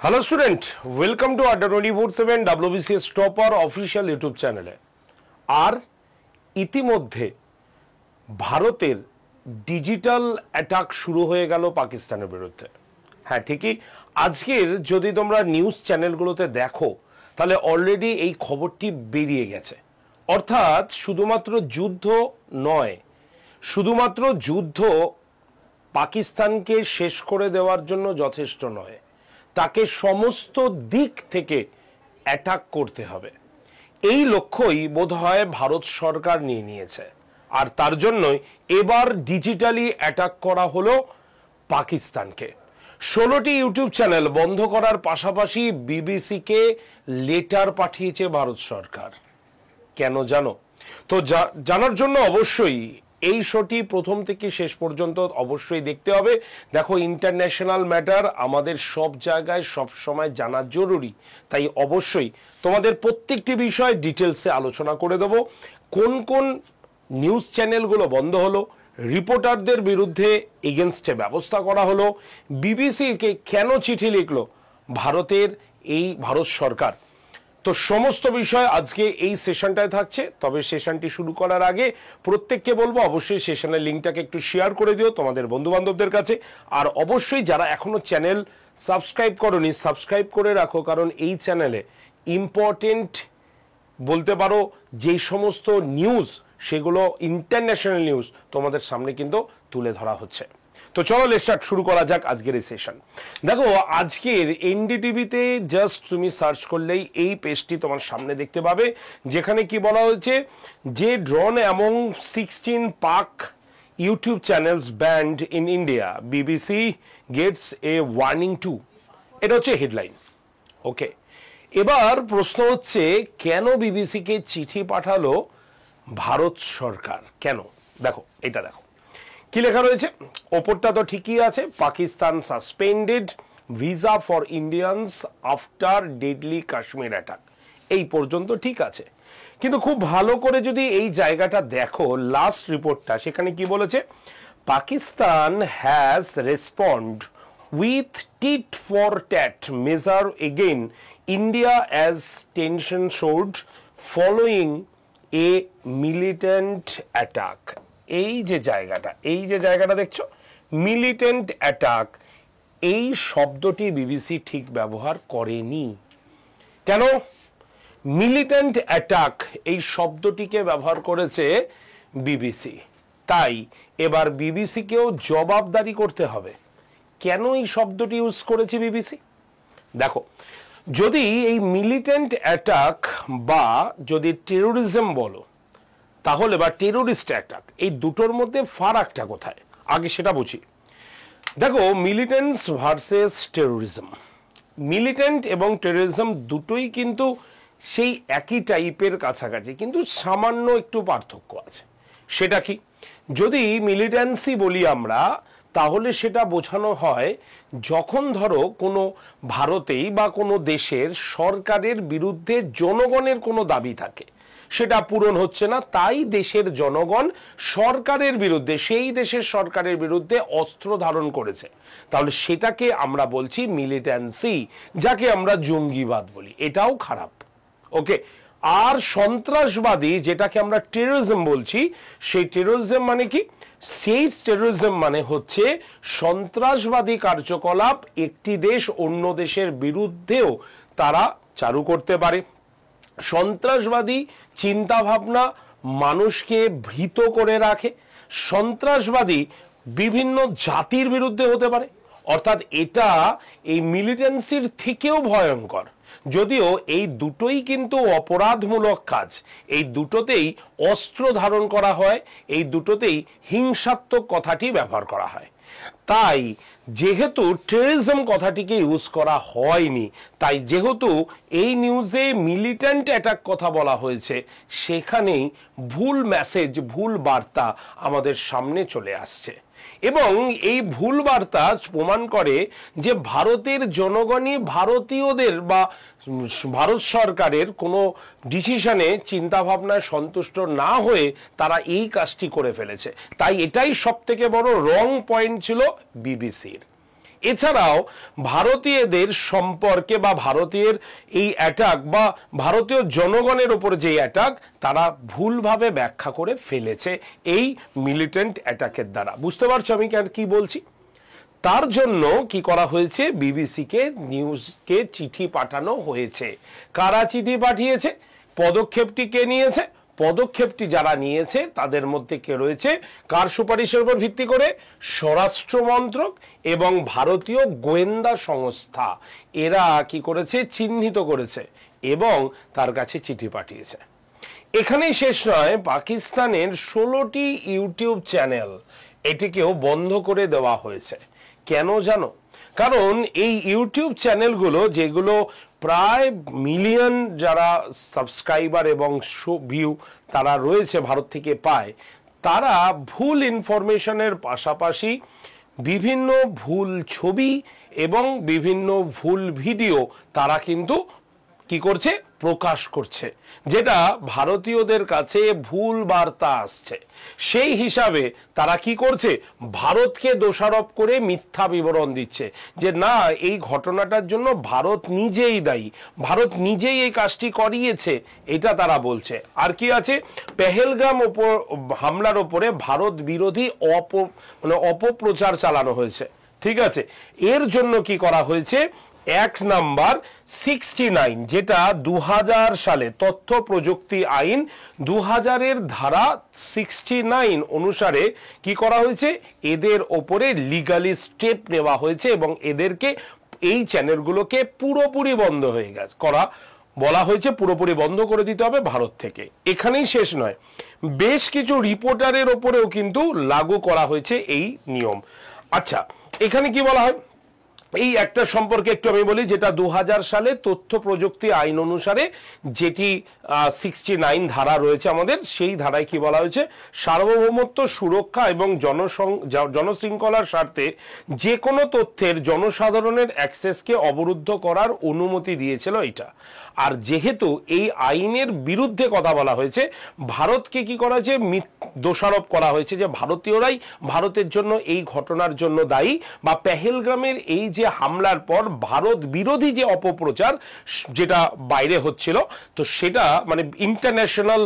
Hello student, welcome to আড্ডা 24/7 WBCS topper official YouTube চ্যানেলে। আর ইতিমধ্যে ভারতের ডিজিটাল অ্যাটাক শুরু হয়ে গেল পাকিস্তানের বিরুদ্ধে। হ্যাঁ ঠিকই, আজকের যদি তোমরা নিউজ চ্যানেলগুলোতে দেখো তাহলে অলরেডি এই খবরটি বেরিয়ে গেছে। অর্থাৎ শুধুমাত্র যুদ্ধ নয়, শুধুমাত্র যুদ্ধ পাকিস্তানকে শেষ করে দেওয়ার জন্য যথেষ্ট নয়, তাকে সমস্ত দিক থেকে অ্যাটাক করতে হবে। এই লক্ষ্যই বোধহয় ভারত সরকার নিয়ে নিয়েছে, আর তার জন্যই এবার ডিজিটালি অ্যাটাক করা হলো পাকিস্তানকে। 16টি ইউটিউব চ্যানেল বন্ধ করার পাশাপাশি বিবিসিকে লেটার পাঠিয়েছে ভারত সরকার। কেন জানো? তো জানার জন্য অবশ্যই এই শোটি প্রথম থেকে শেষ পর্যন্ত অবশ্যই দেখতে হবে। দেখো, ইন্টারন্যাশনাল ম্যাটার আমাদের সব জায়গায় সব সময় জানা জরুরি, তাই অবশ্যই তোমাদের প্রত্যেকটি বিষয় ডিটেলসে আলোচনা করে দেব। কোন কোন নিউজ চ্যানেলগুলো বন্ধ হলো, রিপোর্টারদের বিরুদ্ধে এগেনস্টে ব্যবস্থা করা হলো, বিবিসিকে কেন চিঠি লিখলো ভারত সরকার, তো সমস্ত বিষয় আজকে এই সেশনটায় থাকছে। তবে সেশনটি শুরু করার আগে প্রত্যেককে বলবো অবশ্যই সেশনের লিঙ্কটাকে একটু শেয়ার করে দিও তোমাদের বন্ধু বান্ধবদের কাছে। আর অবশ্যই যারা এখনো চ্যানেল সাবস্ক্রাইব করোনি, সাবস্ক্রাইব করে রাখো, কারণ এই চ্যানেলে ইম্পর্টেন্ট বলতে পারো যেই সমস্ত নিউজ, সেগুলো ইন্টারন্যাশনাল নিউজ তোমাদের সামনে কিন্তু তুলে ধরা হচ্ছে। তো চলো স্টার্ট, শুরু করা যাক আজকের এই সেশন। দেখো, আজকের এনডিটিভিতে জাস্ট তুমি সার্চ করলেই এই পেজটি তোমার সামনে দেখতে পাবে, যেখানে কি বলা হয়েছে যে drone among 16 Pak YouTube channels banned in India, BBC gets a warning too. এটা হচ্ছে হেডলাইন। ওকে, এবার প্রশ্ন হচ্ছে কেন বিবিসিকে চিঠি পাঠালো ভারত সরকার? কেন? দেখো, এটা দেখো কি লেখা রয়েছে। ওপরটা তো ঠিকই আছে, Pakistan suspended visa for Indians after deadly Kashmir attack. এই পর্যন্ত ঠিক আছে, কিন্তু খুব ভালো করে যদি এই জায়গাটা দেখো, লাস্ট রিপোর্টটা, সেখানে কি বলেছে? Pakistan has respond with tit for tat measure again India as tension showed following a militant attack. এই যে জায়গাটা দেখছো, মিলিটেন্ট অ্যাটাক, এই শব্দটি বিবিসি ঠিক ব্যবহার করেনি। কেন? মিলিটেন্ট অ্যাটাক এই শব্দটিকে ব্যবহার করেছে বিবিসি, তাই এবার বিবিসিকেও জবাবদারি করতে হবে কেন এই শব্দটি ইউজ করেছে বিবিসি। দেখো, যদি এই মিলিটেন্ট অ্যাটাক বা যদি টেরোরিজম বলো তাহলে, বা টেরোরিস্ট অ্যাটাক, এই দুটোর মধ্যে ফারাকটা কোথায় আগে সেটা বুঝি। দেখো, মিলিটেন্টস ভার্সেস টেরোরিজম, মিলিটেন্ট এবং টেরোরিজম দুটোই কিন্তু সেই একই টাইপের কাছাকাছি, কিন্তু সামান্য একটু পার্থক্য আছে। সেটা কি? যদি মিলিটেন্সি বলি আমরা, তাহলে সেটা বোঝানো হয় যখন ধরো কোনো ভারতেই বা কোনো দেশের সরকারের বিরুদ্ধে জনগণের কোনো দাবি থাকে, সেটা পূরণ হচ্ছে না, তাই দেশের জনগণ সরকারের বিরুদ্ধে, সেই দেশের সরকারের বিরুদ্ধে অস্ত্র ধারণ করেছে, তাহলে সেটাকে আমরা বলছি মিলিটেন্সি, যাকে আমরা জঙ্গিবাদ বলি। এটাও খারাপ। ওকে, আর সন্ত্রাসবাদী, যেটাকে আমরা টেরোরিজম বলছি, সেই টেরোরিজম মানে কি? সেই টেরোরিজম মানে হচ্ছে সন্ত্রাসবাদী কার্যকলাপ একটি দেশ অন্য দেশের বিরুদ্ধেও তারা চালু করতে পারে। সন্ত্রাসবাদী চিন্তাভাবনা মানুষকে ভীত করে রাখে। সন্ত্রাসবাদী বিভিন্ন জাতির বিরুদ্ধে হতে পারে। অর্থাৎ এটা এই মিলিটেন্সির থেকেও ভয়ঙ্কর, যদিও এই দুটোই কিন্তু অপরাধমূলক কাজ, এই দুটোতেই অস্ত্র ধারণ করা হয়, এই দুটোতেই হিংসাত্মক কথাটি ব্যবহার করা হয়। তাই যেহেতু টেরোরিজম কথাটিকে ইউজ করা হয়নি, তাই যেহেতু এই নিউজে মিলিটেন্ট অ্যাটাক কথা বলা হয়েছে, সেখানেই ভুল মেসেজ, ভুল বার্তা আমাদের সামনে চলে আসছে। এবং এই ভুল বার্তা প্রমাণ করে যে ভারতের জনগণই ভারতীয়দের বা ভারত সরকারের কোনো ডিসিশনে, চিন্তাভাবনায় সন্তুষ্ট না হয়ে তারা এই কাজটি করে ফেলেছে। তাই এটাই সব থেকে বড় রং পয়েন্ট ছিল বিবিসির। এছাড়াও ভারতীয়দের সম্পর্কে বা ভারতীয় এই অ্যাটাক বা ভারতীয় জনগণের উপর যে অ্যাটাক তারা ভুলভাবে ব্যাখ্যা করে ফেলেছে এই মিলিটেন্ট অ্যাটাকের দ্বারা। বুঝতে পারছো আমি কি বলছি? তার জন্য কি করা হয়েছে, বিবিসিকে নিউজকে চিঠি পাঠানো হয়েছে। কারা চিঠি পাঠিয়েছে, পদক্ষেপটি কে নিয়েছে? পদক্ষেপটি যারা নিয়েছে তাদের মধ্যে কে রয়েছে, কার সুপারিশের উপর ভিত্তি করে? স্বরাষ্ট্র মন্ত্রক এবং ভারতীয় গোয়েন্দা সংস্থা। এরা কি করেছে, চিহ্নিত করেছে এবং তার কাছে চিঠি পাঠিয়েছে। এখানেই শেষ নয়, পাকিস্তানের 16টি ইউটিউব চ্যানেল এটিকেও বন্ধ করে দেওয়া হয়েছে। কেন জানো? কারণ এই ইউটিউব চ্যানেলগুলো যেগুলো প্রায় মিলিয়ন যারা সাবস্ক্রাইবার এবং ভিউ তারা রয়েছে ভারত থেকে পায়, তারা ভুল ইনফরমেশনের পাশাপাশি বিভিন্ন ভুল ছবি এবং বিভিন্ন ভুল ভিডিও তারা কিন্তু কি করছে, প্রকাশ করছে, যেটা ভারতীয়দের কাছে ভুল বার্তা আসছে। সেই হিসাবে তারা কি করছে, ভারতকে দোষারোপ করে মিথ্যা বিবরণ দিচ্ছে যে না, এই ঘটনাটার জন্য ভারত নিজেই দায়ী, ভারত নিজেই এই কাজটি করিয়েছে, এটা তারা বলছে। আর কি আছে, পেহেলগাম হামলার ওপরে ভারত বিরোধী অপপ্রচার চালানো হয়েছে। ঠিক আছে, এর জন্য কি করা হয়েছে, অ্যাক্ট নাম্বার 69, যেটা 2000 সালে তথ্য প্রযুক্তি আইন 2000-এর ধারা 69 অনুসারে কি করা হয়েছে, এদের ওপরে লিগালি স্টেপ নেওয়া হয়েছে এবং এদেরকে, এই চ্যানেলগুলোকে পুরোপুরি বন্ধ হয়ে গেছে বলা হয়েছে, পুরোপুরি বন্ধ করে দিতে হবে ভারত থেকে। এখানেই শেষ নয়, বেশ কিছু রিপোর্টারের ওপরেও কিন্তু লাগু করা হয়েছে এই নিয়ম। আচ্ছা, এখানে কি বলা হয়, এই একটা সম্পর্কে একটু আমি বলি, যেটা 2000 সালে তথ্য প্রযুক্তি আইন অনুসারে যেটি 69 ধারা রয়েছে আমাদের, সেই ধারায় কি বলা হয়েছে, সার্বভৌমত্ব সুরক্ষা এবং জনশৃঙ্খলার স্বার্থে যে কোনো তথ্যের জনসাধারণের অ্যাক্সেসকে অবরুদ্ধ করার অনুমতি দিয়েছিল এটা। আর যেহেতু এই আইনের বিরুদ্ধে কথা বলা হয়েছে, ভারতকে কি করা হয়েছে, দোষারোপ করা হয়েছে যে ভারতীয়রাই ভারতের জন্য এই ঘটনার জন্য দায়ী, বা পেহেলগামের এই যে হামলার পর ভারত বিরোধী যে অপপ্রচার যেটা বাইরে হচ্ছিল, তো সেটা মানে ইন্টারন্যাশনাল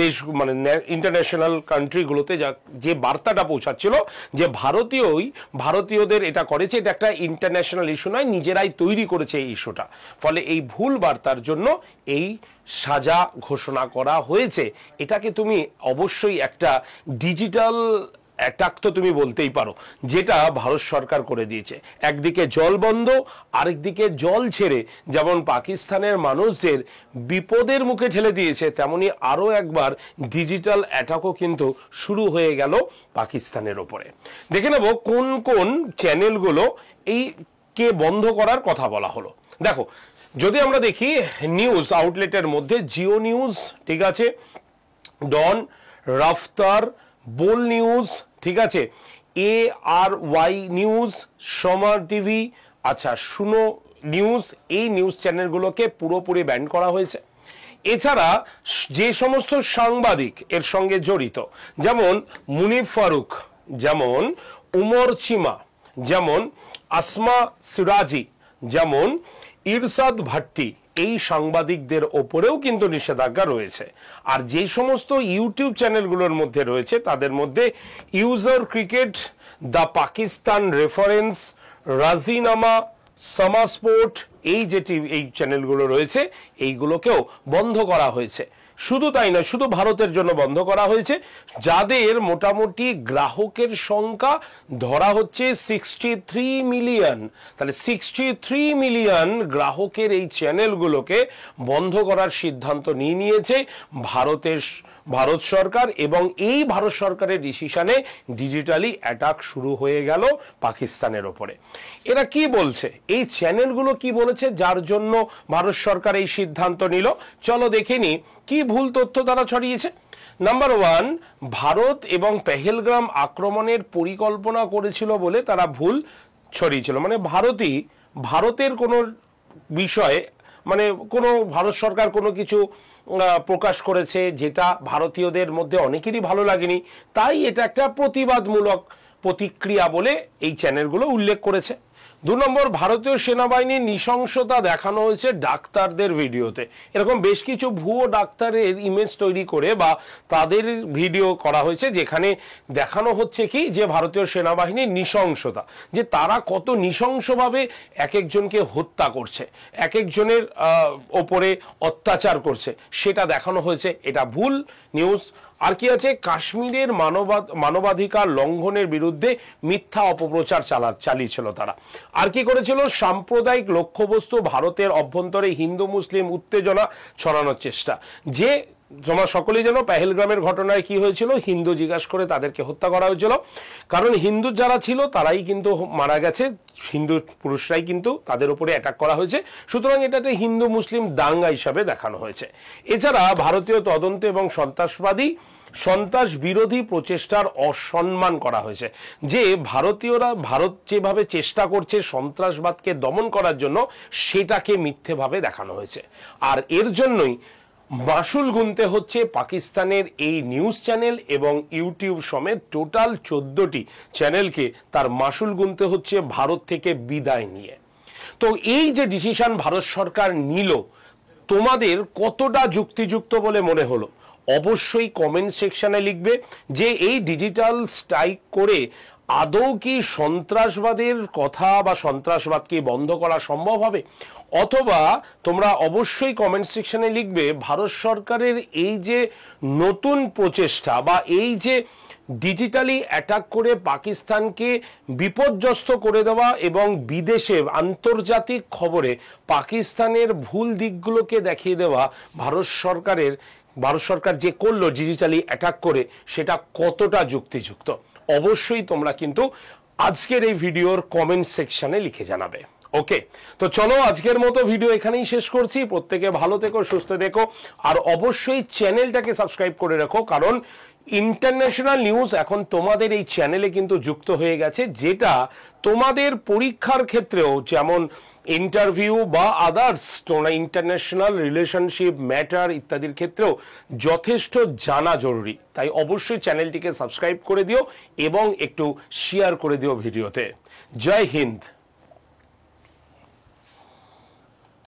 দেশ, মানে ইন্টারন্যাশনাল কান্ট্রিগুলোতে যে বার্তাটা পৌঁছাচ্ছিল যে ভারতীয়দের এটা করেছে, এটা একটা ইন্টারন্যাশনাল ইস্যু নয়, নিজেরাই তৈরি করেছে এই ইস্যুটা। ফলে এই ভুল বার্তার জন্য এই সাজা ঘোষণা করা হয়েছে। এটাকে তুমি অবশ্যই একটা ডিজিটাল অ্যাটাক তো তুমি বলতেই পারো, যেটা ভারত সরকার করে দিয়েছে। একদিকে জল বন্ধ, আরেকদিকে জল ছেড়ে যেমন পাকিস্তানের মানুষদের বিপদের মুখে ঠেলে দিয়েছে, তেমনি আরও একবার ডিজিটাল অ্যাটাকও কিন্তু শুরু হয়ে গেল পাকিস্তানের ওপরে। দেখে নেব কোন কোন চ্যানেলগুলো এই কে বন্ধ করার কথা বলা হলো। দেখো, যদি আমরা দেখি নিউজ আউটলেটের মধ্যে জিও নিউজ, ঠিক আছে, ডন, রাফতার, বোল নিউজ, ঠিক আছে, ARY নিউজ, সমর টিভি, আচ্ছা শুনো নিউজ, এই নিউজ চ্যানেলগুলোকে পুরোপুরি ব্যান করা হয়েছে। এছাড়া যে সমস্ত সাংবাদিক এর সঙ্গে জড়িত, যেমন মুনিফ ফারুক, যেমন উমর চিমা, যেমন আসমা সিরাজি, যেমন ইরশাদ ভাট্টি, এই সাংবাদিকদের ওপরেও কিন্তু নিষেধাজ্ঞা রয়েছে। আর যে সমস্ত ইউটিউব চ্যানেলগুলোর মধ্যে রয়েছে তাদের মধ্যে user cricket, the Pakistan reference, রাজিনামা, সামা স্পোর্ট, এই চ্যানেলগুলো রয়েছে, এইগুলোকেও বন্ধ করা হয়েছে। শুধু তাই নয়, শুধু ভারতের জন্য বন্ধ করা হয়েছে, যাদের মোটামুটি গ্রাহকের সংখ্যা ধরা হচ্ছে 63 মিলিয়ন, তাহলে 63 মিলিয়ন গ্রাহকের এই চ্যানেলগুলোকে বন্ধ করার সিদ্ধান্ত নিয়েছে ভারত সরকার। এবং এই ভারত সরকারের ডিসিশনে ডিজিটালি অ্যাটাক শুরু হয়ে গেল পাকিস্তানের ওপরে। এরা কি বলছে, এই চ্যানেলগুলো কি বলেছে যার জন্য ভারত সরকার এই সিদ্ধান্ত নিল, চলো দেখে নি কি ভুল তথ্য তারা ছড়িয়েছে। নাম্বার 1, ভারত এবং পেহেলগাম আক্রমণের পরিকল্পনা করেছিল বলে তারা ভুল ছড়িয়েছিল। মানে ভারতের কোনো বিষয়ে, মানে কোনো ভারত সরকার কোনো কিছু প্রকাশ করেছে যেটা ভারতীয়দের মধ্যে অনেকেরই ভালো লাগেনি, তাই এটা একটা প্রতিবাদমূলক প্রতিক্রিয়া বলে এই চ্যানেলগুলো উল্লেখ করেছে। 2 নম্বর, ভারতীয় সেনাবাহিনীর নৃশংসতা দেখানো হয়েছে ডাক্তারদের ভিডিওতে। এরকম বেশ কিছু ভুয়ো ডাক্তারের ইমেজ তৈরি করে বা তাদের ভিডিও করা হয়েছে, যেখানে দেখানো হচ্ছে কি যে ভারতীয় সেনাবাহিনীর নৃশংসতা, যে তারা কত নৃশংসভাবে এক একজনকে হত্যা করছে, এক একজনের ওপরে অত্যাচার করছে, সেটা দেখানো হয়েছে। এটা ভুল নিউজ। আর কি আছে, কাশ্মীরের মানবাধিকার লঙ্ঘনের বিরুদ্ধে মিথ্যা অপপ্রচার চালিয়েছিল তারা। আর কি করেছিল, সাম্প্রদায়িক লক্ষ্যবস্তু ভারতের অভ্যন্তরে হিন্দু মুসলিম উত্তেজনা ছড়ানোর চেষ্টা। যে তোমরা সকলেই জানো পেহেলগ্রামের ঘটনায় কি হয়েছিল, হিন্দু জিজ্ঞাসা করে তাদেরকে হত্যা করা হয়েছিল, কারণ হিন্দু যারা ছিল তারাই কিন্তু মারা গেছে, হিন্দু পুরুষরাই কিন্তু তাদের উপরে অ্যাটাক করা হয়েছে। সুতরাং এটাতে হিন্দু মুসলিম দাঙ্গা হিসাবে দেখানো হয়েছে। এছাড়া ভারতীয় তদন্ত এবং সন্ত্রাস বিরোধী প্রচেষ্টার অসম্মান করা হয়েছে, যে ভারত যেভাবে চেষ্টা করছে সন্ত্রাসবাদকে দমন করার জন্য, সেটাকে মিথ্যেভাবে দেখানো হয়েছে। আর এর জন্যই মাসুল গুনতে হচ্ছে পাকিস্তানের এই নিউজ চ্যানেল এবং ইউটিউব সমেত টোটাল 14টি চ্যানেলকে তার মাসুল গুনতে হচ্ছে ভারত থেকে বিদায় নিয়ে। তো এই যে ডিসিশন ভারত সরকার নিল, তোমাদের কতটা যুক্তিযুক্ত বলে মনে হলো? অবশ্যই কমেন্ট সেকশনে লিখবে যে এই ডিজিটাল স্ট্রাইক করে আদৌ কি সন্ত্রাসবাদের কথা বা সন্ত্রাসবাদকে বন্ধ করা সম্ভব হবে? অথবা তোমরা অবশ্যই কমেন্ট সেকশনে লিখবে ভারত সরকারের এই যে নতুন প্রচেষ্টা বা এই যে ডিজিটালি অ্যাটাক করে পাকিস্তানকে বিপর্যস্ত করে দেওয়া এবং বিদেশে আন্তর্জাতিক খবরে পাকিস্তানের ভুল দিকগুলোকে দেখিয়ে দেওয়া, ভারত সরকার যে করলো ডিজিটালি অ্যাটাক করে, সেটা কতটা যুক্তিযুক্ত? অবশ্যই তোমরা কিন্তু আজকের এই ভিডিওর কমেন্ট সেকশনে লিখে জানাবে। ওকে, তো চলো আজকের মতো ভিডিও এখানেই শেষ করছি। প্রত্যেকে ভালো থেকো, সুস্থ থেকো, আর অবশ্যই চ্যানেলটাকে সাবস্ক্রাইব করে রাখো, কারণ ইন্টারন্যাশনাল নিউজ এখন তোমাদের এই চ্যানেলে কিন্তু যুক্ত হয়ে গেছে, যেটা তোমাদের পরীক্ষার ক্ষেত্রেও, যেমন ইন্টারভিউ বা আদার্স তোমরা ইন্টারন্যাশনাল রিলেশনশিপ ম্যাটার ইত্যাদির ক্ষেত্রেও যথেষ্ট জানা জরুরি। তাই অবশ্যই চ্যানেলটিকে সাবস্ক্রাইব করে দিও এবং একটু শেয়ার করে দিও ভিডিওতে। জয় হিন্দ।